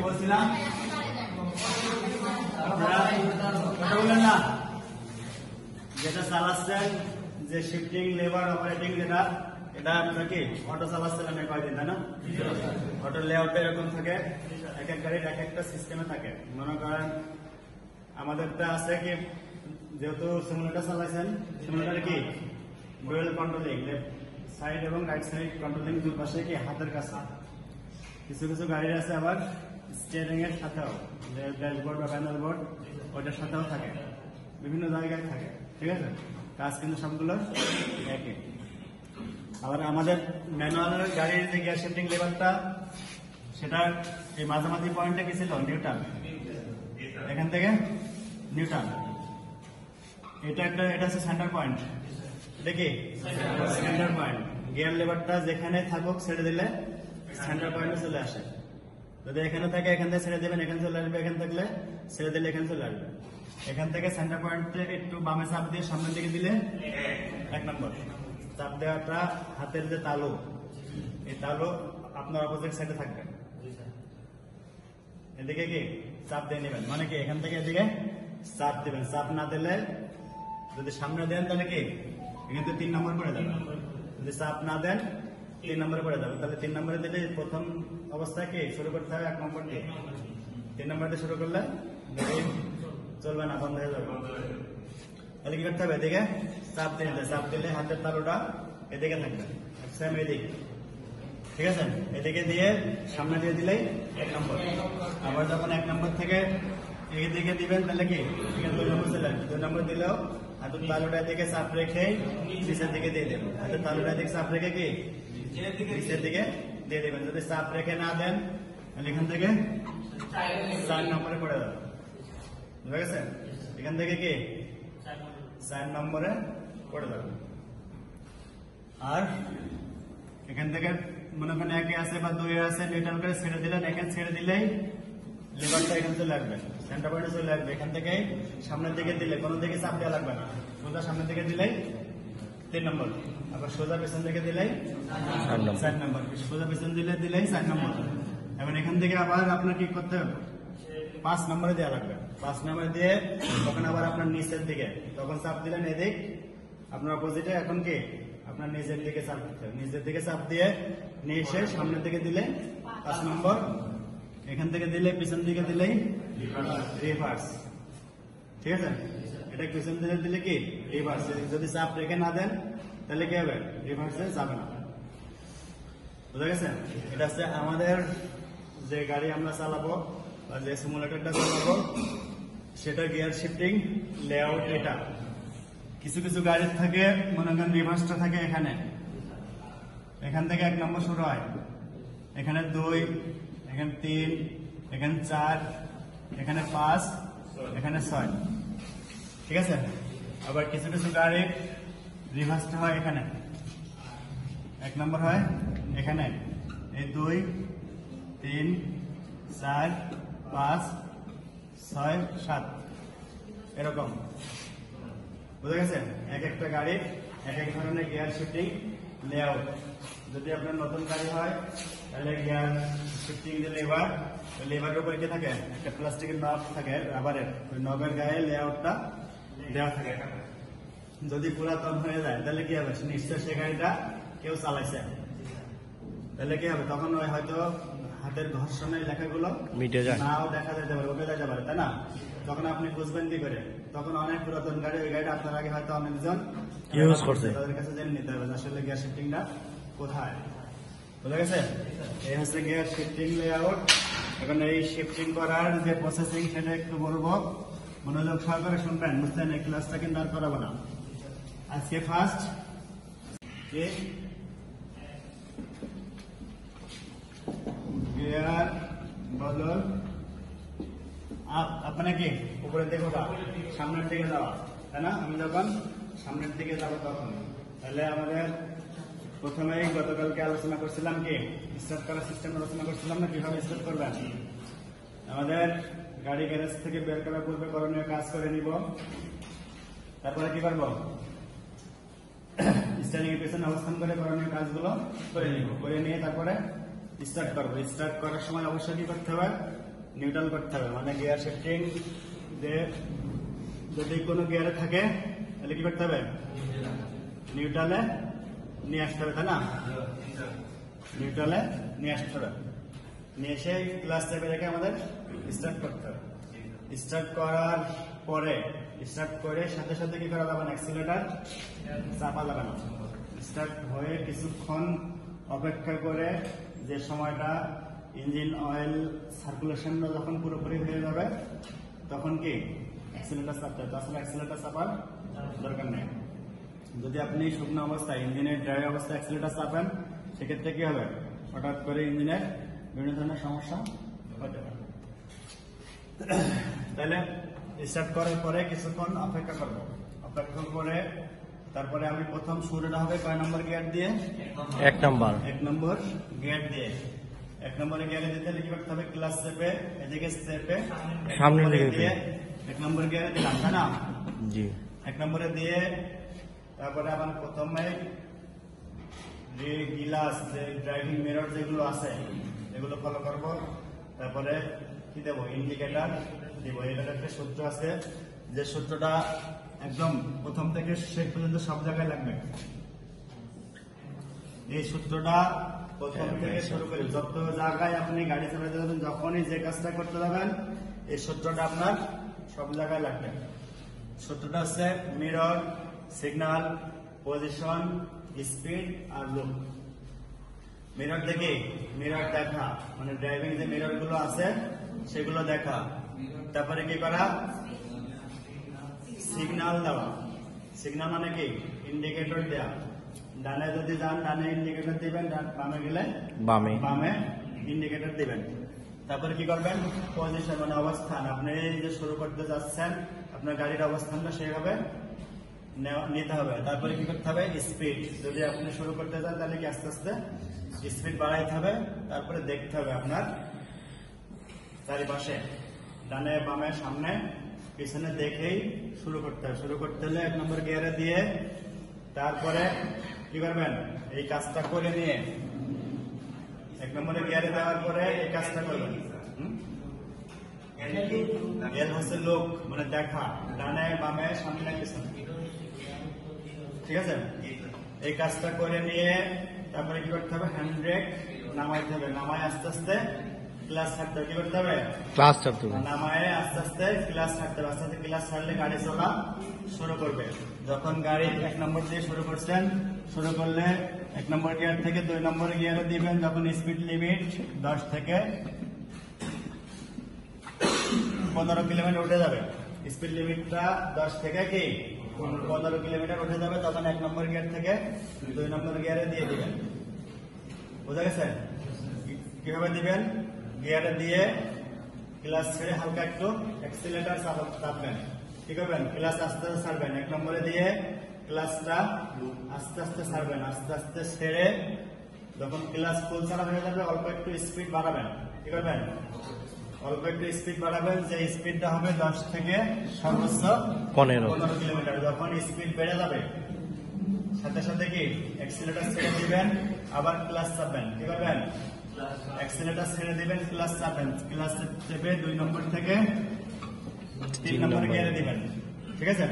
বলছিলাম না যেটা চালাচ্ছেন যে শিফটিং লেবার অপারেটিং যেটা এটা আপনার কি অটো চালাচ্ছেন আমি কয়দিন তাই না? অটো লেআউটটা এরকম থাকে, এক এক গাড়ির এক একটা সিস্টেমে থাকে। মনে করেন আমাদেরটা আছে কি, যেহেতু সিমুলেটর চালাইছেন, সিমুলেটর কি ডুয়েল কন্ট্রোলিং, লেফট সাইড এবং রাইট সাইড কন্ট্রোলিং দুই পাশে কি হাতের কাছে। কিছু কিছু গাড়ির আছে আবার স্টিয়ারিং এর সাথেও, যে ড্যাশবোর্ড বা প্যানেল বোর্ড ওইটার সাথেও থাকে, বিভিন্ন জায়গায় থাকে, ঠিক আছে? কাজ কিন্তু সবগুলো একই। আবার আমাদের ম্যানুয়াল গাড়ির যে গিয়ার শিফটিং লেভারটা, সেটা এই মাঝামাঝি পয়েন্টে কি ছিল? নিউটন। এখান থেকে নিউটন, এটা হচ্ছে সেন্টার পয়েন্ট। এটা কি সেন্টার পয়েন্ট। গিয়ার লেভারটা যেখানে থাকুক ছেড়ে দিলে সেন্টার পয়েন্টে চলে আসে। যদি এখানে থাকে এখান থেকে ছেড়ে দেবেন, এখানে চলে আসবে। এখানে থাকলে ছেড়ে দিলে এখানে চলে আসবে। এখান থেকে সেন্টার পয়েন্টে একটু বামে চাপ দিয়ে সামনের দিকে দিলে 1 নম্বর। চাপ দেওয়াটা হাতের যে তালু, এই তালু আপনার অপোজিট সাইডে থাকবে। এদিকে কি চাপ দিয়ে নেবেন, মানে কি এখান থেকে এদিকে চাপ দেবেন। চাপ না দিলে যদি সামনে দেন তাহলে কি এখান থেকে 3 নম্বর পড়ে যাবে। যদি চাপ না দেন 3 নম্বরে পড়ে যাবে। তাহলে 3 নম্বরে দিলে প্রথম অবস্থায় কি শুরু করতে হবে 1 নম্বর দিয়ে। 3 নম্বর দিয়ে শুরু করলে চলবে না, বন্ধ হয়ে যাবে। তাহলে কি করতে হবে? এদিকে চাপ দিয়ে নিতে, চাপ দিলে হাতের তালুটা এদিকে থাকবে, সেম এদিক, ঠিক আছে? এদিকে দিয়ে সামনে দিয়ে দিলেই 1 নম্বর। আবার যখন 1 নম্বর থেকে এদিকে দিবেন তাহলে কি 2 নম্বর চলে আসবে। 2 নম্বর দিলেও হাতের তালুটা এদিকে চাপ রেখে নিচের দিকে দিয়ে দেবেন। হাতের তালুটা এদিকে চাপ রেখে কি নিচের দিকে দিয়ে দেবেন। যদি চাপ রেখে না দেন তাহলে এখান থেকে 4 নম্বরে পড়ে যাবে, বুঝা গেছে? এখান থেকে কি 4 নম্বরে পড়ে যাবে। আর এখান থেকে মনে করেন 1 আছে বা 2 আছে, নিউট্রাল করে ছেড়ে দিলেন। এখানে ছেড়ে দিলেই লিভারটা এখানে চলে আসবে, সেন্টার পয়েন্টে চলে আসবে। এখান থেকে সামনের দিকে দিলে কোনো দিকে চাপ দেওয়া লাগবে না, সোজা সামনের দিকে দিলেই 3 নম্বর। আবার সোজা পেছন দিকে দিলেই 4 নম্বর। সোজা পেছন দিলেই 4 নম্বর। এবং এখান থেকে আবার আপনার কি করতে হবে? 5 নম্বরে দেওয়া লাগবে। 5 নম্বরে দিয়ে তখন আবার আপনার নিচের দিকে, তখন চাপ দিলেন এদিক আপনার অপোজিটে। এখন কি আপনার নিচের দিকে চাপ দিতে হবে। নিচের দিকে চাপ দিয়ে নিয়ে এসে সামনের দিকে দিলে 5 নম্বর। এখান থেকে দিলে পিছন দিকে দিলেই রিভার্স, ঠিক আছে? এটা পিছন দিকে দিলে কি রিভার্স। যদি চাপ রেখে না দেন তাহলে কি হবে? রিভার্সে যাবে না, বুঝা গেছে? এটা হচ্ছে আমাদের যে গাড়ি আমরা চালাবো বা যে সিমুলেটরটা চালাবো সেটা গিয়ার শিফটিং লেআউট। এটা কিছু কিছু গাড়ির থাকে মনে করেন রিভার্সটা থাকে এখানে, এখান থেকে 1 নম্বর শুরু হয়, এখানে 2, এখানে 3, এখানে 4, এখানে 5, এখানে 6, ঠিক আছে? আবার কিছু কিছু গাড়ির রিভার্সটা হয় এখানে, 1 নম্বর হয় এখানে, এই 2, 3, 4, 5, 6, 7 এরকম, বুঝা গেছে? এক একটা গাড়ির এক এক ধরনের গিয়ার শিফটিং লেআউট। যদি আপনার নতুন গাড়ি হয় তাহলে গিয়ার শিফটিং যে লেবার, ওই লেবারের উপর কি থাকে? একটা প্লাস্টিকের নব থাকে রাবারের, ওই নবের গায়ে লেআউটটা দেওয়া থাকে। যদি পুরাতন হয়ে যায় তাহলে কি হবে? নিশ্চয় সে গাড়িটা কেউ চালাইছে, তাহলে কি হবে? তখন ওই হয়তো হাতের ঘর্ষণের লেখাগুলো মিটে যায়, নাও দেখা যেতে পারে, ওকে যেতে পারে, তাই না? তখন আপনি বুঝবেন কি করে? তখন অনেক পুরাতন গাড়ি, ওই গাড়িটা আপনার আগে হয়তো অনেকজন ইউজ করছে, তাদের কাছে জেনে নিতে হবে আসলে গিয়ার শিফটিংটা কোথায়, বুঝা গেছে? এই হচ্ছে গিয়ার শিফটিং লেআউট। এখন এই শিফটিং করার যে প্রসেসিং সেটা একটু বলবো, মনোযোগ সহকারে শুনবেন, বুঝলেন? এই ক্লাসটা কিন্তু আর করাবো না আজকে। ফার্স্ট গিয়ার বদল আপনার কি উপরের দিকে ওঠা, সামনের দিকে যাওয়া, তাই না? আমি যখন সামনের দিকে যাবো তখন, তাহলে আমাদের প্রথমেই গতকালকে আলোচনা করছিলাম কি স্টার্ট করার সিস্টেম আলোচনা করছিলাম না, কিভাবে স্টার্ট করবেন। আমাদের গাড়ি গ্যারেজ থেকে বের করার পূর্বে করণীয় কাজ করে নিব, তারপরে কি করবো? স্টার্টিং এর পেছনে অবস্থান করে করণীয় কাজগুলো করে নিব, করে নিয়ে তারপরে স্টার্ট করবো। স্টার্ট করার সময় অবশ্যই কি করতে হবে, নিউট্রাল করতে হবে, মানে গিয়ার শিফটিং যে যদি কোনো গিয়ারে থাকে তাহলে কি করতে হবে, নিউট্রালে নিয়ে আসতে হবে, তাই না? নিউট্রালে নিয়ে আসতে হবে, নিয়ে এসে ক্লাস চেপে রেখে আমাদের স্টার্ট করতে হবে। স্টার্ট করার পরে স্টার্ট করে সাথে সাথে কি করা যাবে না, অ্যাক্সিলারেটর চাপা যাবে না। স্টার্ট হয়ে কিছুক্ষণ অপেক্ষা করে যে সময়টা ইঞ্জিন অয়েল সার্কুলেশনটা যখন পুরোপুরি হয়ে যাবে তখন কি অ্যাক্সিলারেটর চাপতে হবে। তাছাড়া অ্যাক্সিলারেটর চাপার দরকার নেই। যদি আপনি শুকনো অবস্থায় ইঞ্জিনের ড্রাই অবস্থায় অ্যাক্সিলারেটর চাপেন সেক্ষেত্রে কি হবে, হঠাৎ করে ইঞ্জিনের বিভিন্ন ধরনের সমস্যা হতে পারে। তাহলে স্টার্ট করার পরে কিছুক্ষণ অপেক্ষা করবো। অপেক্ষা করে তারপরে আমি প্রথম শুরুটা হবে কয় নম্বর গিয়ার দিয়ে, 1 নম্বর গিয়ার দিয়ে। 1 নম্বরে গিয়ারে দিতে হলে কি করতে হবে, ক্লাস চেপে এদিকে চেপে সামনের দিকে দিয়ে 1 নম্বর গিয়ারে দিলাম, তাই না? জি। 1 নম্বরে দিয়ে তারপরে আমার প্রথমে যে গিলাস, যে ড্রাইভিং মিরর যেগুলো আছে এগুলো ফলো করব। তারপরে কি দেবো, ইন্ডিকেটর দিব। এটার একটা সূত্র আছে, যে সূত্রটা একদম প্রথম থেকে শেষ পর্যন্ত সব জায়গায় লাগবে। এই সূত্রটা প্রথম থেকে শুরু করে যত জায়গায় আপনি গাড়ি চালাতে যাবেন, যখনই যে কাজটা করতে যাবেন এই সূত্রটা আপনার সব জায়গায় লাগবে। সূত্রটা হচ্ছে মিরর, সিগন্যাল, পজিশন, স্পিড আর লুক। মিরর দেখে মিরর দেখা, মানে ড্রাইভিং যে মিরর গুলো আছে সেগুলো দেখা। তারপরে কি করা, সিগন্যাল দেওয়া। সিগন্যাল মানে কি, ইন্ডিকেটর দেওয়া। ডানে যদি যান ডানে ইন্ডিকেটর দিবেন, বামে গেলে বামে ইন্ডিকেটর দিবেন। তারপরে কি করবেন, পজিশন মানে অবস্থান। আপনি যে শুরু করতে যাচ্ছেন আপনার গাড়ির অবস্থানটা সেভাবে নিতে হবে। তারপরে কি করতে হবে, স্পিড। যদি আপনি শুরু করতে চান তাহলে কি আস্তে আস্তে স্পিড বাড়াইতে হবে। তারপরে দেখতে হবে আপনার চারিপাশে, ডানে বামে সামনে পিছনে দেখেই শুরু করতে হবে। শুরু করতে হলে 1 নম্বর গিয়ারে দিয়ে তারপরে কি করবেন, এই কাজটা করে নিয়ে 1 নম্বরে গিয়ারে দেওয়ার পরে এই কাজটা করবেন। এল হচ্ছে লোক, মানে দেখা, ডানে বামে সামনে পিছনে, ঠিক আছে? এই কাজটা করে নিয়ে তারপরে কি করতে হবে, হ্যান্ড ব্রেক নামাইতে হবে। নামায় আস্তে আস্তে ক্লাস ছাড়তে হবে। কি করতে হবে, ক্লাস ছাড়তে হবে। নামায় আস্তে আস্তে ক্লাস ছাড়তে হবে। আস্তে আস্তে ক্লাস ছাড়লে গাড়ি চলা শুরু করবে। যখন গাড়ি 1 নম্বর দিয়ে শুরু করছেন, শুরু করলে 1 নম্বর গিয়ার থেকে 2 নম্বর গিয়ারে দিবেন। যখন স্পিড লিমিট 10 থেকে 15 কিলোমিটার উঠে যাবে, স্পিড লিমিটটা 10 থেকে কি 15 কিলোমিটার উঠে যাবে, তখন 1 নম্বর গিয়ার থেকে 2 নম্বর গিয়ারে দিয়ে দিবেন। বুঝা গেছে? কিভাবে দিবেন, গিয়ারে দিয়ে ক্লাস ছেড়ে হালকা একটু অ্যাক্সিলারেটর চাপবেন। কি করবেন, ক্লাস আস্তে আস্তে ছাড়বেন। 1 নম্বরে দিয়ে ক্লাসটা আস্তে আস্তে ছাড়বেন। আস্তে আস্তে ছেড়ে যখন ক্লাস ফুল ছাড়া হয়ে যাবে অল্প একটু স্পিড বাড়াবেন। কি করবেন, অল্প একটু স্পিড বাড়াবেন। যে স্পিডটা হবে 10 থেকে সর্বোচ্চ 15 কিলোমিটার। যখন স্পিড বেড়ে যাবে সাথে সাথে কি অ্যাক্সিলারেটর ছেড়ে দিবেন, আবার ক্লাস চাপবেন। কি করবেন, অ্যাক্সিলারেটর ছেড়ে দিবেন, ক্লাস চাপবেন। ক্লাস চেপে 2 নম্বর থেকে 3 নম্বর গিয়ারে দিবেন। ঠিক আছে?